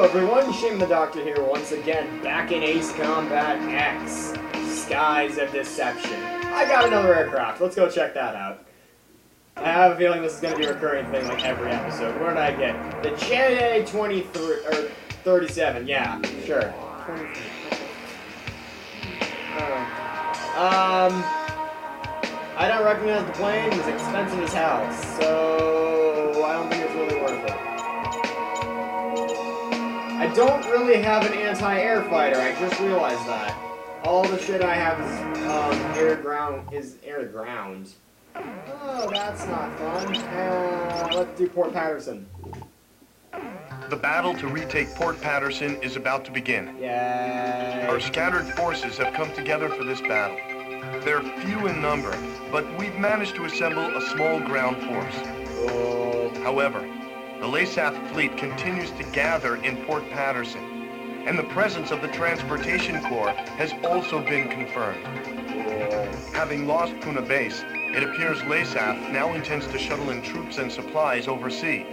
Hello everyone, Shane the Doctor here once again, back in Ace Combat X, Skies of Deception. I got another aircraft, let's go check that out. I have a feeling this is going to be a recurring thing like every episode. What did I get? The JA-23, or 37, yeah, sure. 23. I don't recognize the plane, it's expensive as hell, so I don't think it's really worth it. I don't really have an anti-air fighter, I just realized that. All the shit I have is air-to-ground. Oh, that's not fun. Let's do Port Patterson. The battle to retake Port Patterson is about to begin. Yay. Our scattered forces have come together for this battle. They're few in number, but we've managed to assemble a small ground force. Cool. However, the Laysath fleet continues to gather in Port Patterson, and the presence of the Transportation Corps has also been confirmed. Cool. Having lost Puna Base, it appears Laysath now intends to shuttle in troops and supplies overseas.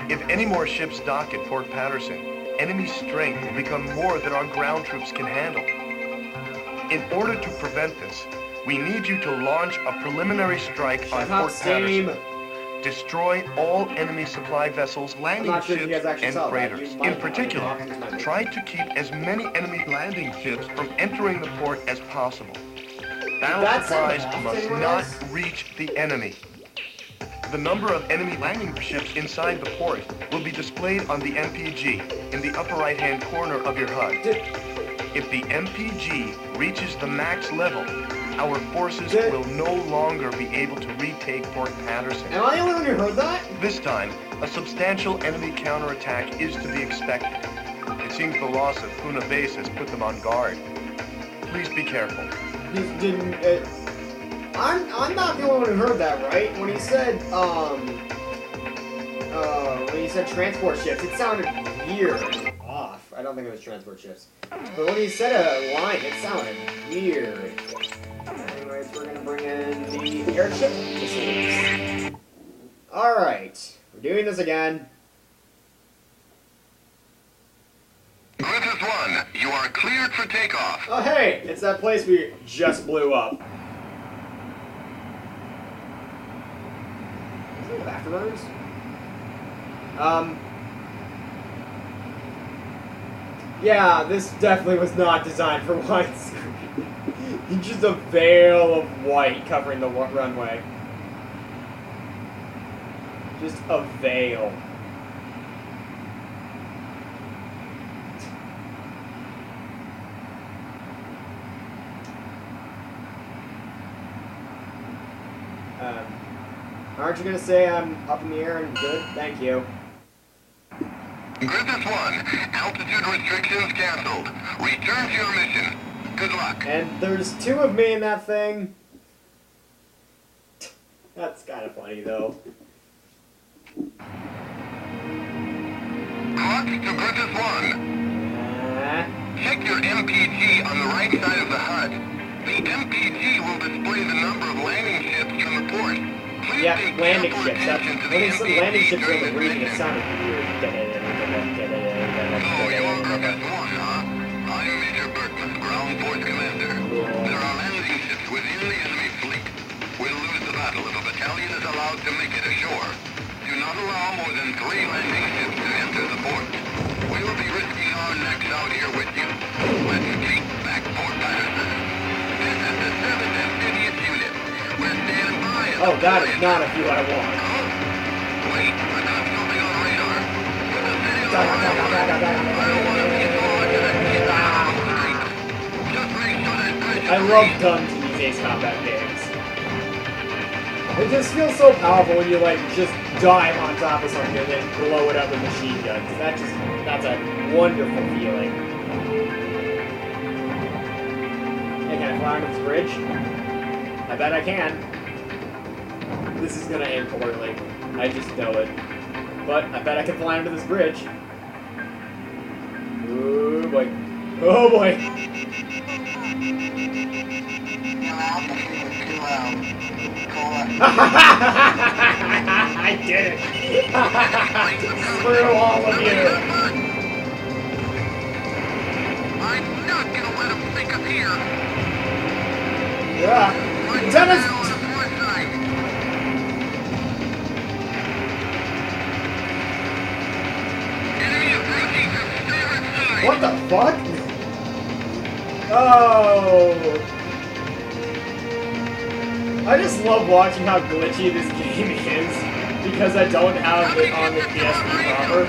If any more ships dock at Port Patterson, enemy strength will become more than our ground troops can handle. In order to prevent this, we need you to launch a preliminary strike on Port Patterson. Destroy all enemy supply vessels, landing ships, and freighters. In particular, try to keep as many enemy landing ships from entering the port as possible. Battle supplies must not reach the enemy. The number of enemy landing ships inside the port will be displayed on the MPG in the upper right-hand corner of your HUD. If the MPG reaches the max level, our forces will no longer be able to retake Port Patterson. Am I the only one who heard that? This time, a substantial enemy counterattack is to be expected. It seems the loss of Puna Base has put them on guard. Please be careful. I'm not the only one who heard that, right? When he said, transport ships, it sounded weird and off. I don't think it was transport ships. But when he said a line, it sounded weird. Anyways, we're gonna bring in the airship facilities. Alright, we're doing this again. Griffith 1, you are cleared for takeoff. Oh hey, it's that place we just blew up. Does it have afterburners? Yeah, this definitely was not designed for widescreen. Just a veil of white covering the runway. Just a veil. Aren't you gonna say I'm up in the air and good? Thank you. Griffith 1, altitude restrictions canceled. Return to your mission. Good luck. And there's two of me in that thing. That's kind of funny, though. Clock to Griffith 1. Check your MPG on the right side of the HUD. The MPG will display the number of landing ships from the port. Please yeah, pay landing careful ships. attention to the When he said landing MPG ships during in the this region, it mission. sounded weird. Oh, you're Griffith 1, huh? I'm Major Berkman, Ground Force Commander. There are landing ships within the enemy fleet. We'll lose the battle if a battalion is allowed to make it ashore. Do not allow more than 3 landing ships to enter the port. We'll be risking our necks out here with you. Let's take back Port Patterson. This is the 7th Amphibious Unit. We're standing by at Oh, that is not a view I want. Wait, I got something on radar. With the city on the radar, I don't want to be involved in a hit on the street. Just make sure that bridge is I love green. guns in these Ace Combat games. It just feels so powerful when you, like, just dive on top of something and then blow it up with machine guns. That's a wonderful feeling. Hey, can I fly under this bridge? I bet I can. This is gonna end poorly. I just know it. But I bet I can fly under this bridge. Oh boy. Oh boy. I did it! Screw all of you! Yeah. Dennis! What the fuck? Oh. I just love watching how glitchy this game is because I don't have it on the PSP proper.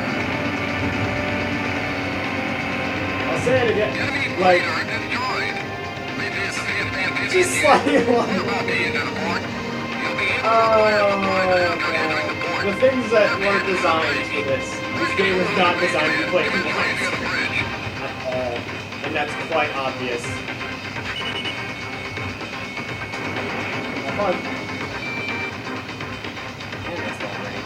I'll say it again. Like, just sliding along. Oh, man. The things that weren't designed for this. This game was not designed to be played once. At all. And that's quite obvious. Have fun. And that's all right.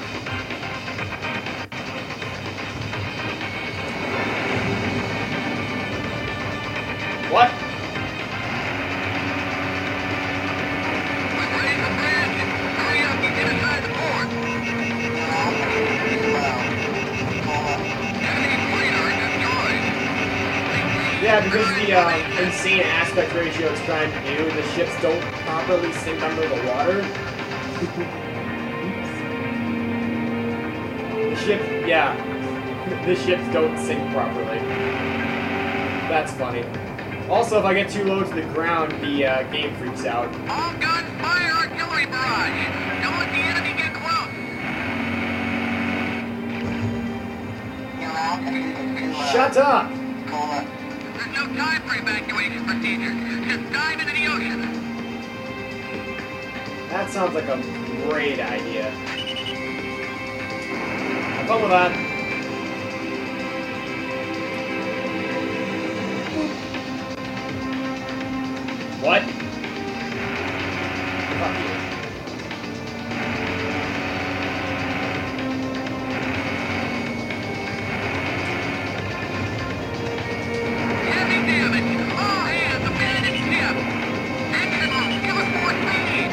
What? Yeah, because of the insane aspect ratio it's trying to do, the ships don't properly sink under the water. The ships don't sink properly. That's funny. Also, if I get too low to the ground, the game freaks out. All guns fire artillery barrage. Don't let the enemy get close. Shut up! There's no time for evacuation procedures. Just dive into the ocean. That sounds like a great idea. Have fun with that. What? Fuck you. Heavy damage. All hands abandon ship. Action room. Give us more speed.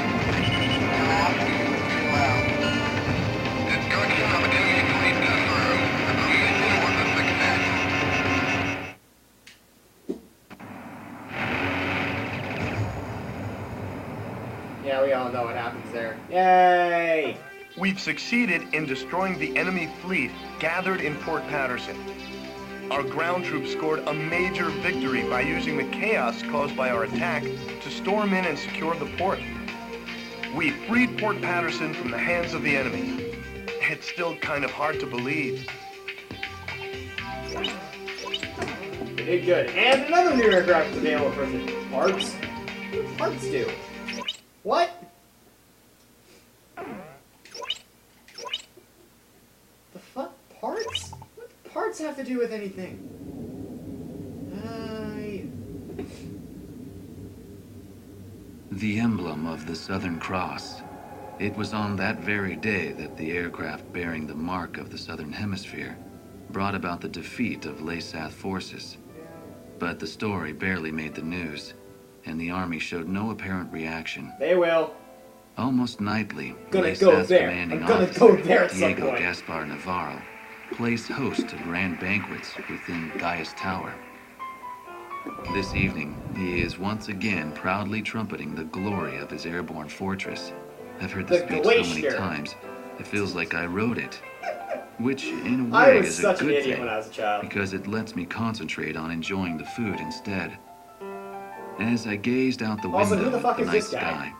Destruction of an enemy fleet confirmed. Mission was a success. Yeah, we all know what happens there. Yay! We've succeeded in destroying the enemy fleet gathered in Port Patterson. Our ground troops scored a major victory by using the chaos caused by our attack to storm in and secure the port. We freed Port Patterson from the hands of the enemy. It's still kind of hard to believe. We did good. And another new aircraft is available for the parts. What do parts do? What? The fuck? Parts? What do parts have to do with anything? The emblem of the Southern Cross. It was on that very day that the aircraft bearing the mark of the Southern Hemisphere brought about the defeat of Laysath forces. But the story barely made the news, and the army showed no apparent reaction. They will. Almost nightly, Gonna go Laysath's there. commanding I'm gonna officer, go there at some Diego point. Gaspar Navarro, placed host to grand banquets within Gaius Tower. This evening, he is once again proudly trumpeting the glory of his airborne fortress. I've heard this The speech so many Glacier. times, it feels like I wrote it. Which, in a I way, was is a such an good idiot thing, when I was a child. because it lets me concentrate on enjoying the food instead. As I gazed out the Also, window who the at fuck the is night this guy? sky,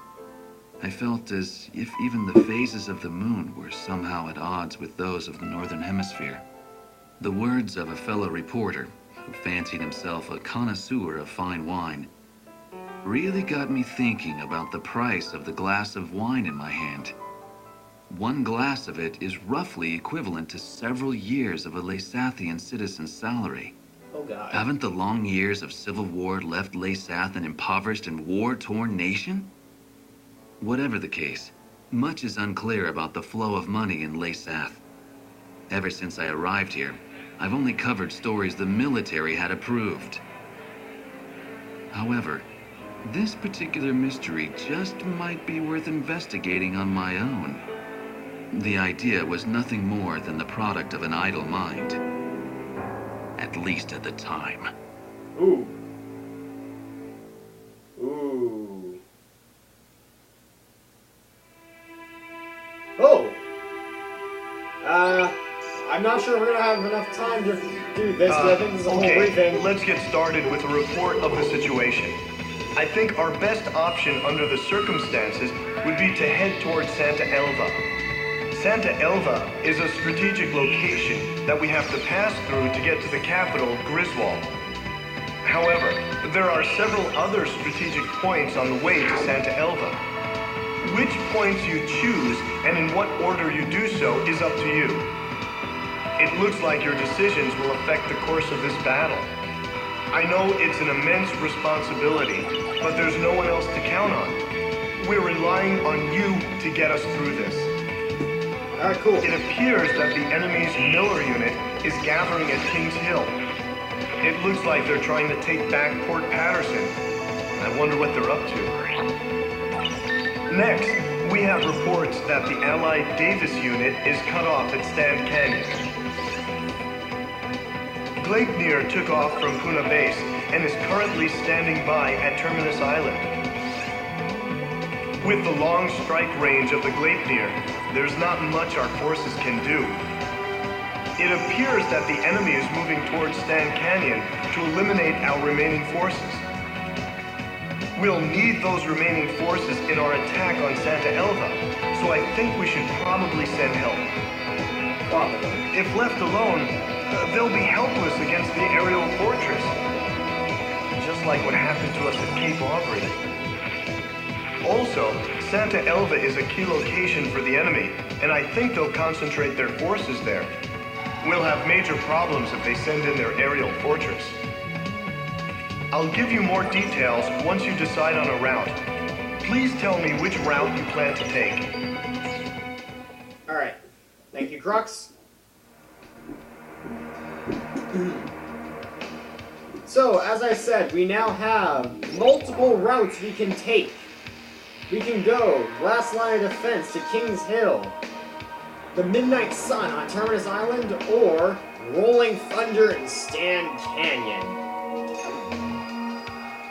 I felt as if even the phases of the moon were somehow at odds with those of the Northern Hemisphere. The words of a fellow reporter, who fancied himself a connoisseur of fine wine, really got me thinking about the price of the glass of wine in my hand. One glass of it is roughly equivalent to several years of a Laysathian citizen's salary. Oh god. Haven't the long years of civil war left Laysath an impoverished and war-torn nation? Whatever the case, much is unclear about the flow of money in Laysath. Ever since I arrived here, I've only covered stories the military had approved. However, this particular mystery just might be worth investigating on my own. The idea was nothing more than the product of an idle mind. At least at the time. Ooh. not sure we're gonna have enough time to do this, but I think this is a whole Okay, briefing. let's get started with a report of the situation. I think our best option under the circumstances would be to head towards Santa Elva. Santa Elva is a strategic location that we have to pass through to get to the capital, Griswold. However, there are several other strategic points on the way to Santa Elva. Which points you choose and in what order you do so is up to you. It looks like your decisions will affect the course of this battle. I know it's an immense responsibility, but there's no one else to count on. We're relying on you to get us through this. Alright, cool. It appears that the enemy's Miller unit is gathering at Kings Hill. It looks like they're trying to take back Port Patterson. I wonder what they're up to. Next, we have reports that the Allied Davis unit is cut off at Stand Canyon. Gleipnir took off from Puna Base and is currently standing by at Terminus Island. With the long strike range of the Gleipnir, there's not much our forces can do. It appears that the enemy is moving towards Stand Canyon to eliminate our remaining forces. We'll need those remaining forces in our attack on Santa Elva, so I think we should probably send help. Probably. If left alone, they'll be helpless against the aerial fortress. Just like what happened to us at Cape Aubrey. Also, Santa Elva is a key location for the enemy, and I think they'll concentrate their forces there. We'll have major problems if they send in their aerial fortress. I'll give you more details once you decide on a route. Please tell me which route you plan to take. Alright. Thank you, Crux. So, as I said, we now have multiple routes we can take. We can go Last Line of Defense to Kings Hill, the Midnight Sun on Terminus Island, or Rolling Thunder and Stand Canyon.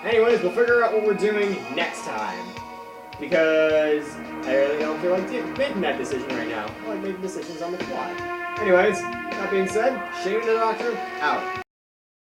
Anyways, we'll figure out what we're doing next time. Because I really don't feel like making that decision right now. I like making decisions on the fly. Anyways, that being said, Shane the Doctor, out.